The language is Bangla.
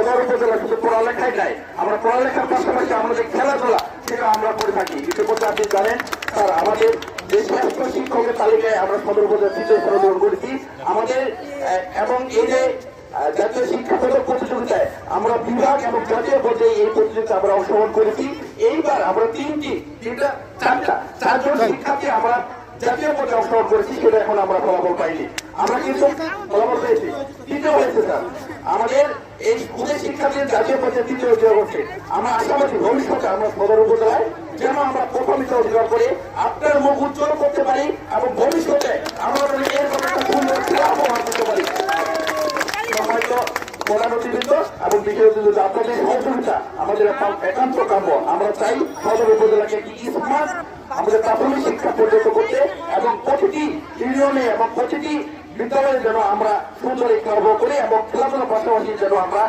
সদর উপজেলা শুধু পড়ালেখায় নাই, আমরা পড়ালেখার পাশাপাশি আমাদের খেলাধুলা সেটা আমরা করে থাকি। ইতিমধ্যে আপনি জানেন স্যার, আমাদের যে শ্রেষ্ঠ শিক্ষকের তালিকায় আমরা সদর উপজেলা তৃতীয় স্থান অধিকার করেছি আমাদের। এবং এই যে জাতীয় শিক্ষা পদক প্রতিযোগিতায় আমরা বিভাগ এবং জাতীয় পর্যায়ে এই প্রতিযোগিতা আমরা অংশগ্রহণ করেছি। এইবার আমরা চারজন শিক্ষার্থী আমরা জাতীয় পর্যায়ে অংশগ্রহণ করেছি, সেটা এখন আমরা ফলাফল পাইনি। আমরা কিন্তু ফলাফল পেয়েছি, তৃতীয় হয়েছে স্যার আমাদের এই স্কুলের শিক্ষার্থীদের জাতীয় পর্যায়ে তৃতীয় অধিকার করছে। আমরা আশাবাদী ভবিষ্যতে আমরা সদর উপজেলায় যেন আমরা প্রথম স্থান অধিকার করে আপনার মুখ উজ্জ্বল করতে পারি এবং ভবিষ্যতে আমরা এর একটা সুন্দর আবহাওয়া করতে পারি। সম্মানিত প্রধান অতিথিবৃন্দ এবং বিশেষ অতিথি, আপনাদের সহযোগিতা আমাদের একান্ত কাম্য। আমরা চাই সদর উপজেলাকে একটি স্মার্ট আমাদের প্রাথমিক শিক্ষা পর্যন্ত করতে এবং প্রতিটি ইউনিয়নে এবং প্রতিটি বিদ্যালয়ে যেন আমরা সুন্দর একটি অর্জন করি এবং খেলাধুলার পাশাপাশি যেন আমরা